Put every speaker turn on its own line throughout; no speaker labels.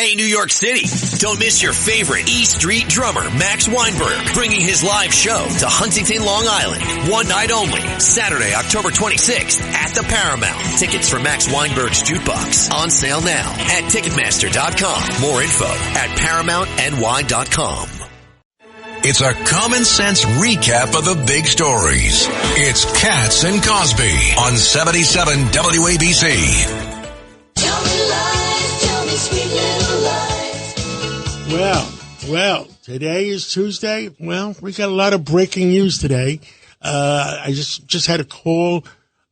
Hey, New York City, don't miss your favorite E Street drummer, Max Weinberg, bringing his live show to Huntington, Long Island. One night only, Saturday, October 26th at the Paramount. Tickets for Max Weinberg's Jukebox on sale now at Ticketmaster.com. More info at ParamountNY.com.
It's a common sense recap of the big stories. It's Katz and Cosby on 77 WABC.
Tell me lies, tell me sweet little lies.
Well, today is Tuesday. Well, we got a lot of breaking news today. I just had a call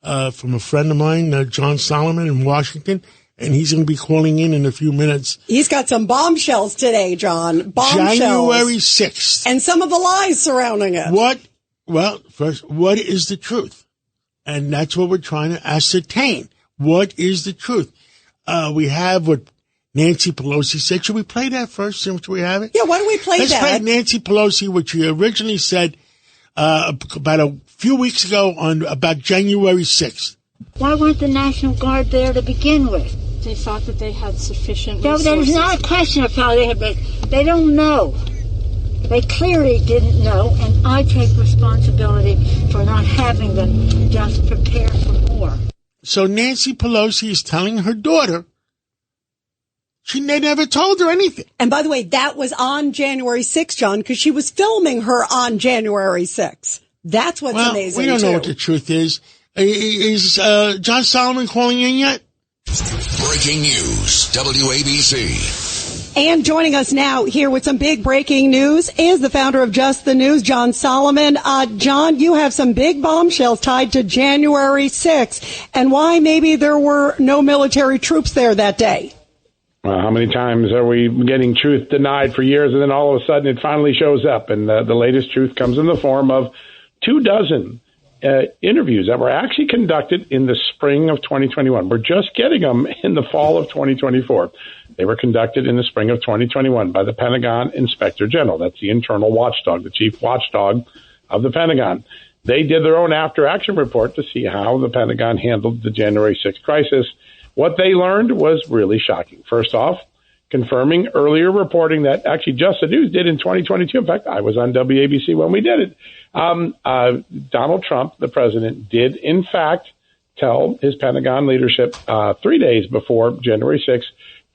from a friend of mine, John Solomon in Washington, and he's going to be calling in a few minutes.
He's got some bombshells today, John. Bombshells.
January 6th.
And some of the lies surrounding it.
First, what is the truth? And that's what we're trying to ascertain. What is the truth? We have what Nancy Pelosi said. Should we play that first since we have it?
Yeah, why don't we play
Let's
that?
play Nancy Pelosi, which she originally said about a few weeks ago about January 6th.
Why weren't the National Guard there to begin with?
They thought that they had sufficient
No,
resources.
there's not a question of how they had, but they don't know. They clearly didn't know, and I take responsibility for not having them just prepare for more.
So Nancy Pelosi is telling her daughter they never told her anything.
And by the way, that was on January 6th, John, because she was filming her on January 6th. That's what's amazing,
we don't
too.
know what the truth is. Is John Solomon calling in yet?
Breaking news, WABC.
And joining us now here with some big breaking news is the founder of Just the News, John Solomon. John, you have some big bombshells tied to January 6th and why maybe there were no military troops there that day.
How many times are we getting truth denied for years, and then all of a sudden it finally shows up, and the latest truth comes in the form of 24 interviews that were actually conducted in the spring of 2021. We're just getting them in the fall of 2024. They were conducted in the spring of 2021 by the Pentagon Inspector General. That's the internal watchdog, the chief watchdog of the Pentagon. They did their own after-action report to see how the Pentagon handled the January 6th crisis. What they learned was really shocking. First off, confirming earlier reporting that actually Just the News did in 2022. In fact, I was on WABC when we did it. Donald Trump, the president, did in fact tell his Pentagon leadership 3 days before January 6th,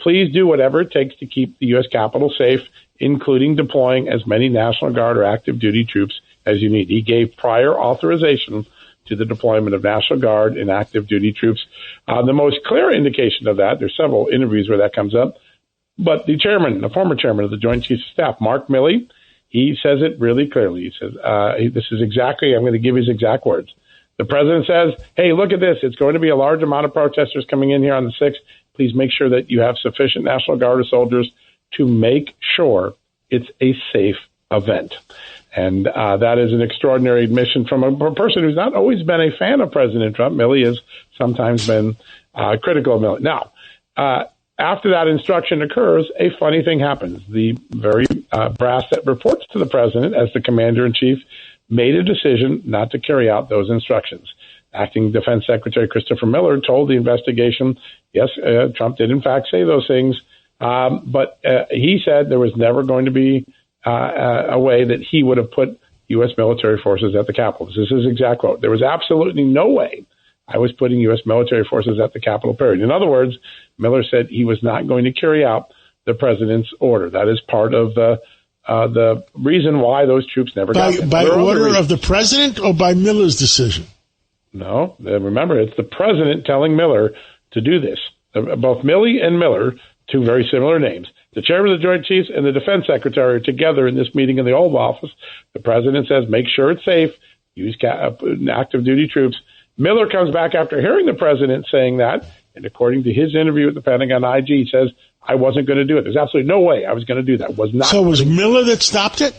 please do whatever it takes to keep the U.S. Capitol safe, including deploying as many National Guard or active duty troops as you need. He gave prior authorization to the deployment of National Guard and active duty troops. The most clear indication of that, there's several interviews where that comes up, but the former chairman of the Joint Chiefs of Staff, Mark Milley, he says it really clearly. He says, this is exactly, I'm going to give his exact words. The president says, hey, look at this. It's going to be a large amount of protesters coming in here on the 6th. Please make sure that you have sufficient National Guard or soldiers to make sure it's a safe event. And that is an extraordinary admission from a person who's not always been a fan of President Trump. Milley has sometimes been critical of Milley. Now, after that instruction occurs, a funny thing happens. The very brass that reports to the president as the commander-in-chief made a decision not to carry out those instructions. Acting Defense Secretary Christopher Miller told the investigation, yes, Trump did in fact say those things, but he said there was never going to be a way that he would have put U.S. military forces at the Capitol. This is his exact quote. There was absolutely no way I was putting U.S. military forces at the Capitol, period. In other words, Miller said he was not going to carry out the president's order. That is part of the reason why those troops never got there.
By order of the president or by Miller's decision?
No, remember, it's the president telling Miller to do this. Both Milley and Miller, two very similar names. The chairman of the Joint Chiefs and the defense secretary are together in this meeting in the Oval Office. The president says, make sure it's safe, use active duty troops. Miller comes back after hearing the president saying that, and according to his interview with the Pentagon IG, he says, I wasn't going to do it. There's absolutely no way I was going to do that.
So it was Miller that stopped it?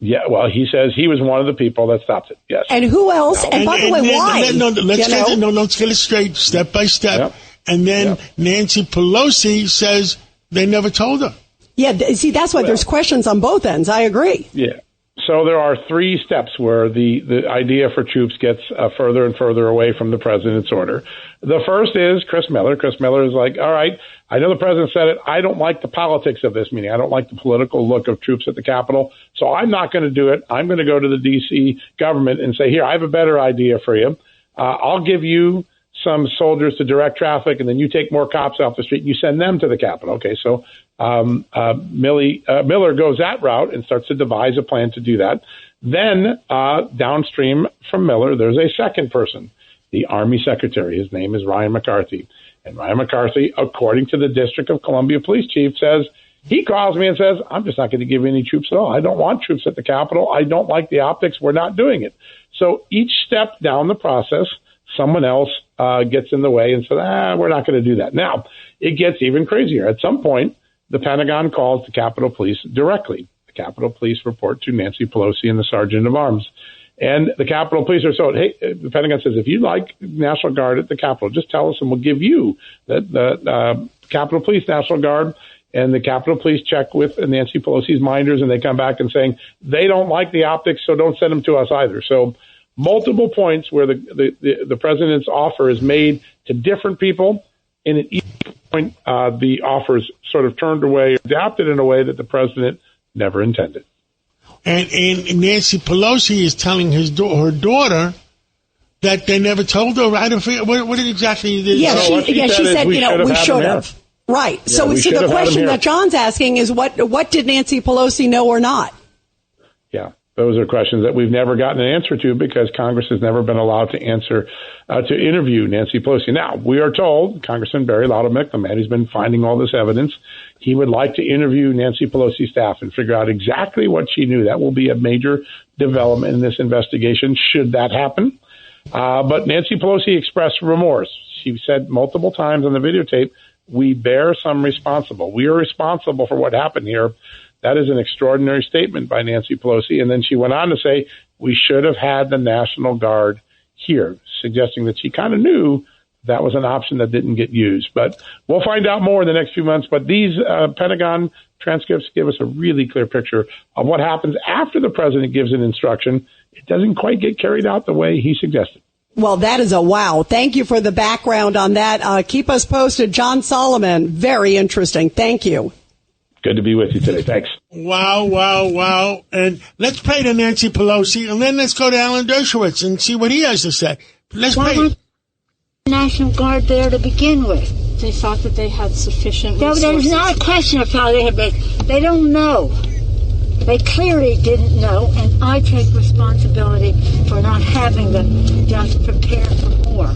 Yeah, well, he says he was one of the people that stopped it, yes.
And who else? And by the way, why?
Let's get it straight, step by step.
Yep.
And then Nancy Pelosi says they never told her.
Yeah, see, that's why there's questions on both ends. I agree.
Yeah. So there are three steps where the idea for troops gets further and further away from the president's order. The first is Chris Miller. Chris Miller is like, all right, I know the president said it. I don't like the politics of this, meaning I don't like the political look of troops at the Capitol. So I'm not going to do it. I'm going to go to the D.C. government and say, here, I have a better idea for you. I'll give you some soldiers to direct traffic, and then you take more cops off the street and you send them to the Capitol. Okay, so Miller goes that route and starts to devise a plan to do that. Then downstream from Miller, there's a second person, the Army Secretary. His name is Ryan McCarthy. And Ryan McCarthy, according to the District of Columbia Police Chief, he calls me and says, I'm just not going to give you any troops at all. I don't want troops at the Capitol. I don't like the optics. We're not doing it. So each step down the process, someone else gets in the way and says, we're not going to do that. Now, it gets even crazier. At some point, the Pentagon calls the Capitol Police directly. The Capitol Police report to Nancy Pelosi and the Sergeant of Arms. And the Capitol Police are told, hey, the Pentagon says, if you'd like National Guard at the Capitol, just tell us and we'll give you the Capitol Police National Guard. And the Capitol Police check with Nancy Pelosi's minders, and they come back and saying they don't like the optics, so don't send them to us either. So multiple points where the president's offer is made to different people, and at each point the offer is sort of turned away, adapted in a way that the president never intended.
And Nancy Pelosi is telling her daughter that they never told her. I don't forget what exactly it is.
Yeah, she said, we should have. Right. Yeah, so the question that John's asking is what did Nancy Pelosi know or not?
Yeah, those are questions that we've never gotten an answer to because Congress has never been allowed to interview Nancy Pelosi. Now, we are told, Congressman Barry Loudermilk, the man who's been finding all this evidence, he would like to interview Nancy Pelosi's staff and figure out exactly what she knew. That will be a major development in this investigation, should that happen. But Nancy Pelosi expressed remorse. She said multiple times on the videotape, we bear some responsible. We are responsible for what happened here. That is an extraordinary statement by Nancy Pelosi. And then she went on to say, we should have had the National Guard here, suggesting that she kind of knew that was an option that didn't get used. But we'll find out more in the next few months. But these Pentagon transcripts give us a really clear picture of what happens after the president gives an instruction. It doesn't quite get carried out the way he suggested.
Well, that is a wow. Thank you for the background on that. Keep us posted. John Solomon, very interesting. Thank you.
Good to be with you today. Thanks.
Wow. And let's play to Nancy Pelosi, and then let's go to Alan Dershowitz and see what he has to say. Let's play.
Why the National Guard there to begin with?
They thought that they had sufficient resources.
No, there's not a question of how they had. They don't know. They clearly didn't know, and I take responsibility for not having them just prepare for war.